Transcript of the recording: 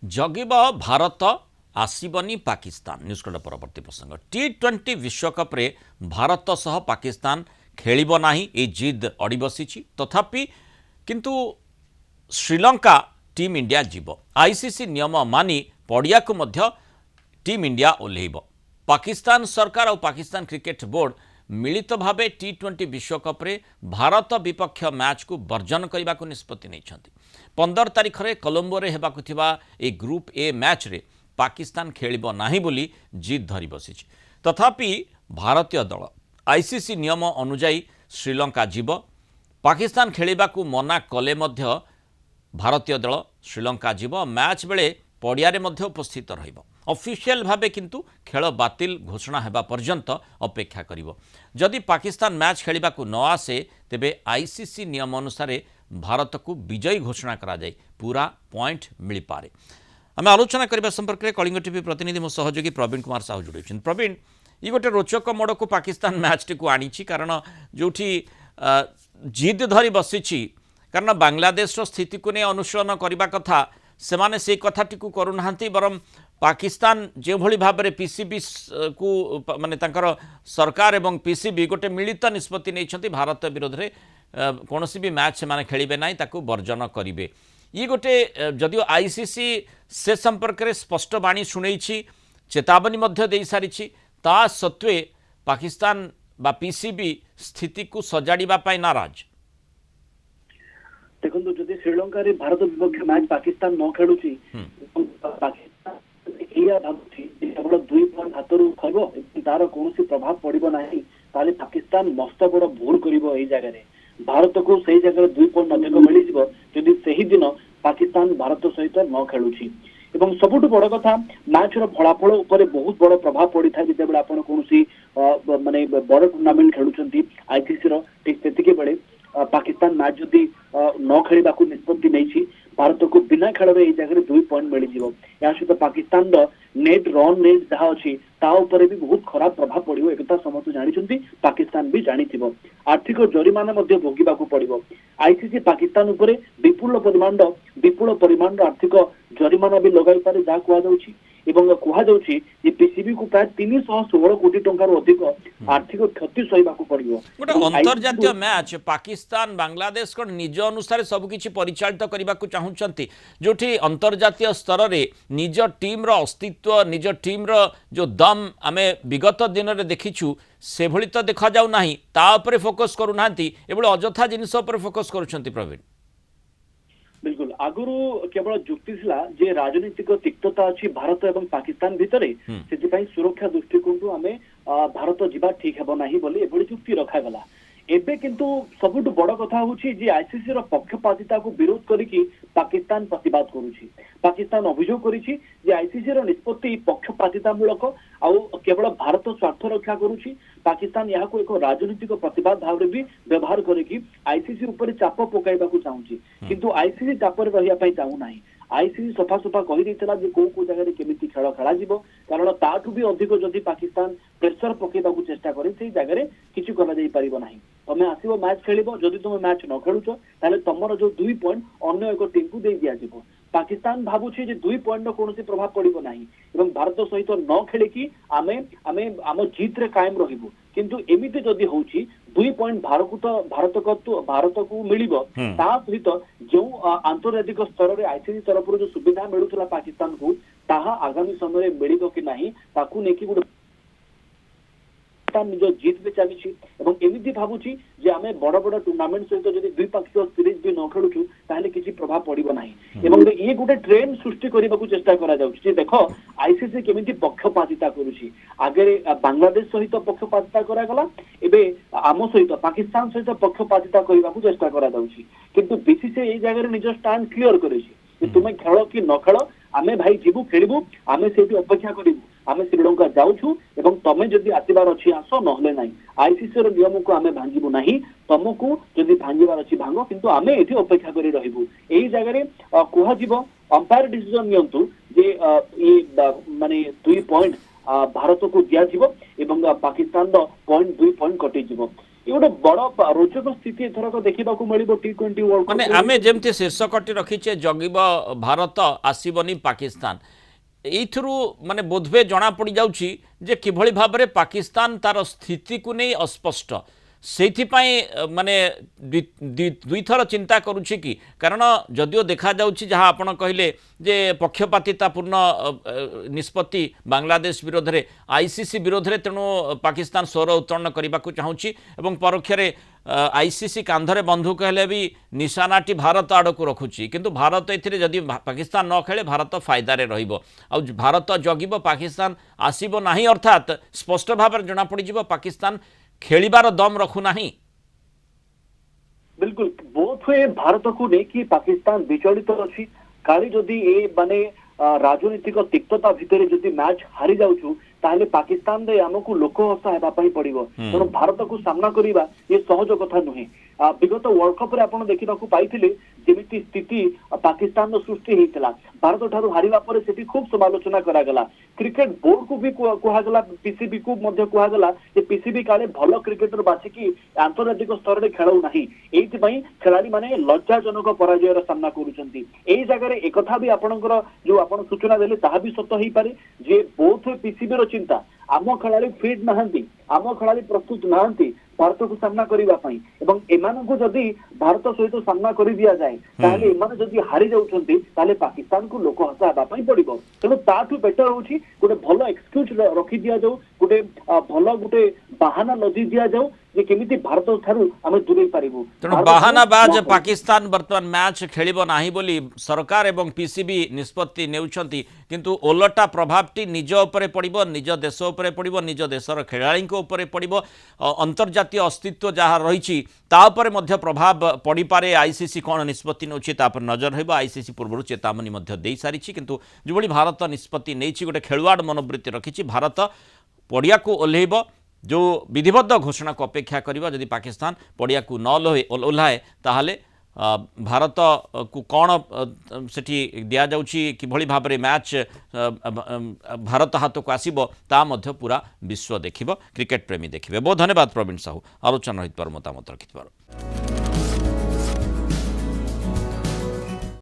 जगिब Bharat आसबनी Pakistan news cut परवर्ती प्रसंग T20 विश्वकप रे भारत सह पाकिस्तान खेलिब नाही ए जिद अड़ी बसी तथापि किंतु श्रीलंका टीम इंडिया जीव आईसीसी नियम मानि पड़िया को मध्य टीम इंडिया ओह्लैब पाकिस्तान सरकार और पाकिस्तान क्रिकेट बोर्ड मिलित भावे T20 विश्वकप रे भारत विपक्ष मैच को वर्जन करने को निष्पत्ति नहीं 15 तारिख में कोलंबो रे हेबाकु थिबा ए ग्रुप ए मैच रे पाकिस्तान खेलिब नाही बोली जिद धरी बसी तथापि भारतीय दल आईसीसी नियम अनुजाई श्रीलंका जीव पाकिस्तान खेलिबा को मना कले मध्य भारतीय दल श्रीलंका जीव मैच बेले पड़ियारे मध्य उपस्थित रहिब ऑफिशियल भावे किंतु खेल बातिल घोषणा हेबा पर्यंत अपेक्षा करिवो जदि पाकिस्तान मैच खेलिबा को न आसे तेबे आईसीसी नियम अनुसार भारत को विजयी घोषणा करा जाए पूरा पॉइंट मिल पारे आम आलोचना करने संपर्क में कलिंग टीवी प्रतिनिधि मो सहयोगी प्रवीण कुमार साहू जोड़ी प्रवीण ये गोटे रोचक मोड़ को पाकिस्तान मैच टी को आनी कारण जो जिद धरी बसी कारण बांग्लादेश स्थिति को नहीं अनुशीलन करने कथा से माने से कथाटी को करूना बरम पाकिस्तान जो भली भाव में पीसीबी को माने तांकर सरकार एवं पीसीबी गोटे मिलित निष्पत्ति नहीं भारत विरोध में कौन भी मैच से माने खेलिबे नाही ताकू वर्जन करिवे ये गोटे जदियो आईसीसी से संपर्क में स्पष्ट बाणी शुणई चेतावनी मध्य दे सारी ता सत्वे पाकिस्तान बा पीसीबी स्थिति को सजाड़िबा पाई नाराज देखो जदि श्रीलंका रे भारत विपक्ष मैच पाकिस्तान न खेलु केवल 2 पॉइंट हाथरू खइबो तार कौन प्रभाव पड़ो ना पाकिस्तान मस्त बड़ भूल करिवो एई जगह रे भारत को सही जगह 2 पॉइंट अधिक मिल जदि सही दिन पाकिस्तान भारत सहित न खेलुछि एवं सबुठ बड़ कथा मैच फलाफल उपर बहुत बड़ प्रभाव पड़ी था जिते आप माने बड़ टूर्नामेंट खेलुंट आईसीसी ठीक से बेले पाकिस्तान मैच जदि न खेलने को निष्पत्ति नहीं भारत को बिना खेल जगह 2 पॉइंट मिल या सहित पाकिस्तान नेट रन रेट जहाँ अच्छी ताऊपर भी बहुत खराब प्रभाव पड़ो एक समस्त जानी पाकिस्तान भी जानी आर्थिक जरिमाना भोगवा पड़ो आईसीसी पाकिस्तान उपर विपुल परिमाण आर्थिक जरिमाना भी लगाई पारे जहाँ कहुच्छी कहुच्छी पीसीबी को प्राय 316 कोटी टंकार अधिक आर्थिक क्षति सहवाक पड़ो गोटे अंतर्जातीय मैच पाकिस्तान बांग्लादेश को निज अनुसार सबकि परिचालित करने को चाहूँगी जो अंतर्जातीय स्तर में निज टीम अस्तित्व निज टीम जो दम आम विगत दिन में देखीचु से भली तो देखा जाऊ नाही ता उपरे फोकस करूना एभली अजथा जिनिस उपर फोकस करुछंती प्रवीण बिल्कुल आगुरु केवल जुक्ति जे राजनीतिक तिक्तता अच्छी भारत एवं पाकिस्तान भितर से सुरक्षा दृष्टिकोण आम भारत जीवा ठीक हेब ना बोली जुक्ति रखागला एबे किंतु सबुठ बड़ कथा होची जे आईसीसी रो पक्षपातिता को विरोध करिकी पाकिस्तान प्रतिवाद करूची पाकिस्तान अभियोग करिछि जे आईसीसी रो निष्पत्ति पक्षपातिता मूलक आउ केवल भारत स्वार्थ रक्षा करूची पाकिस्तान यहाँ को एक राजनीतिक प्रतिवाद भाव भी व्यवहार करिकी आईसीसी ऊपर चाप पकाइबा को चाहूची किंतु आईसीसी चाप रे रहिया पई चाहू नाही आईसीसी सफा सफा कही देइतला जे को जगह केमिति खेल खेला जीवो कारण ताठू भी अधिक जदि पाकिस्तान प्रेशर पकेबा को चेष्टा करे से जगह रे किछु करा जाई परिबो नाही तमे आसीबो मैच खेलिबो जदि तुम मैच न खेलुछ ताले तमरो जो 2 पॉइंट अन्य एक टीम को दे दिया जीवो पाकिस्तान भाबुछि जे 2 पॉइंट कौन प्रभाव पड़ो ना एवं भारत सहित न खेलिकी आमे आमे आम जीत रे कायम रहिबो किंतु एमिति जदि होउछि 2 पॉइंट भारत को मिलिबो ता सहित जो आंतर्जातिक स्तर रे आईसीसी तरफ जो सुविधा मिलुतला पाकिस्तान को ताहा आगामी समय मिलिबो कि नाही ताकू नेकी गुड निज जीत भी चली एमती भावुची जे आमे बड़ बड़ टूर्नामेंट सहित जदि द्विपाक्षिक सीरीज भी न खेलुछु ताहले किछि प्रभाव पड़िबो नाही एवं ये गोटे ट्रेंड सृष्टि करने को चेष्टा करा जाउछि देखो आईसीसी केमिति पक्षपातिता करूछि आगे बांग्लादेश सहित पक्षपातिता करा गला एबे आम सहित पाकिस्तान सहित पक्षपातिता करने को चेष्टा करा जाउछि किंतु बीसीसीआई ए जगह निज स्टैंड क्लियर करेछि तुमे खेल कि न खेल आमे भाई जीवु खेलिबु आमे सेठी अपेक्षा करिबु आमे श्रीलंका जाउछु एवं तमे जदि आसीबार अछि आस नहले नाही आईसीसी रो नियम को आमे भांगिबु नाही तमको जदि भांगिबार अछि भांगो किंतु आमे एठी अपेक्षा करि रहिबु एई जगह रे कोहा जीवो अंपायर डिसीजन नियंतु जे ए माने 2 पॉइंट भारत को दिया जीवो एवं पाकिस्तान रो पॉइंट 2 पॉइंट कटि जीवो ये गोटे बड़ रोचक स्थिति एथरक देखा मिल T20 वर्ल्ड माने कप आमे जेमती शीर्षकटी रखीचे जगिब भारत आसीबनी पाकिस्तान एइथुरु माने बोधवे जना पड़ जाउची जे किभଳି भाबरे पाकिस्तान तार स्थिति को नहीं अस्पष्ट सेथिपाई माने दुई थर चिंता करुछि कि कारण जदियो देखा जाउछि जहाँ आपण कहले जे पक्षपातितापूर्ण निष्पत्ति बांग्लादेश विरोध में आईसीसी विरोध में तेणु पाकिस्तान स्वर उत्तोलन करने को चाहूँगी एवं परोक्षरे आईसीसी कांधरे बंधुक हेले भी निशानाटी भारत आड़ को रखुची किंतु भारत एथिरे जदि पाकिस्तान न खेले भारत फायदारे रहिबो आ भारत जगिब पाकिस्तान आसीबो नाही अर्थात स्पष्ट भाव में जना पड़िजिबो पाकिस्तान खेलिबार दम रखु नाही। बिल्कुल बोथ वे भारत को लेकिन पाकिस्तान विचलित अच्छी काली जदि ए माने राजनीतिक तिक्तता भितर जदि मैच हारी जाउछु ताहले पाकिस्तान रे हमकु लोक हसा हेबा पई पड़िबो तेणु भारत को सामना करिबा ये सहज कथा नुहे। विगत वर्ल्ड कप रे आपण देखिबा को पाइथिले जेमिति स्थिति पाकिस्तान नो सृष्टि हेतिला भारत ठारू हारिबा परे सेठी खूब समालोचना करा गला क्रिकेट बोर्ड को भी कुहा गला पीसीबी को मध्य कुहा गला जे पीसीबी काले भलो क्रिकेटर बाछिकी आंतरराष्ट्रीय स्तर रे खेलाउ नाही एथि पई खेलाड़ी माने लज्जाजनक पराजय रा सामना करूचंती एई जगह रे एकथा भी आपणकर जो आपण सूचना देले ताहा भी सत्य हेई पारे जे बोथ पीसीबी रो चिंता आम खेलाड़ी फिट नहांती आम खेलाड़ी प्रस्तुत नहांती भारत को सामना करबा पई एवं एमान को जदि भारत सहित सामना कर दिया जाए ताहले एमान जदि हारी जाउछंती ताहले पाकिस्तान को लोक हसा हेबा पई पड़िबो तेणु ताठू बेटर होची गोटे भलो एक्सक्यूज रखी दिया जाऊ गोटे भलो गोटे बहाना नदी दिया जाऊ जे केमिति भारत ठारू आमे दूरेई पारिबो तेणु बहानाबाज पाकिस्तान वर्तमान मैच खेलिबो नाही बोली सरकार एवं पीसीबी निष्पत्ति नेउछंती किंतु ओलटा प्रभावटी निज उपरे पड़िबो निज देश उपरे पड़िबो निज देशर खेलाड़ी उपरे पड़िबो अंतर्जातीय अस्तित्व जहाँ रही तापर मध्य प्रभाव पड़ी पारे आईसीसी कौन निष्पत्ति नौछि तापर नजर रहइबो आईसीसी पूर्व चेतावनी मध्य दे सारी किंतु जो भारत निष्पत्ति नहीं गोटे खेलुआड़ मनोवृत्ति रखी भारत पड़िया को ओह्लैब जो विधिबद्ध घोषणा को अपेक्षा करिबा जदि पाकिस्तान पड़िया को न ओह्लाए ताहले भारत को कौन सेठी दिया जाउछि किभଳି भाबरे मैच भारत हाथ को आसीबो ता मध्य पूरा विश्व देखिबो क्रिकेट प्रेमी देखिबे। बहुत धन्यवाद प्रवीण साहू आलोचना रहित पर मतामत रखिथबार।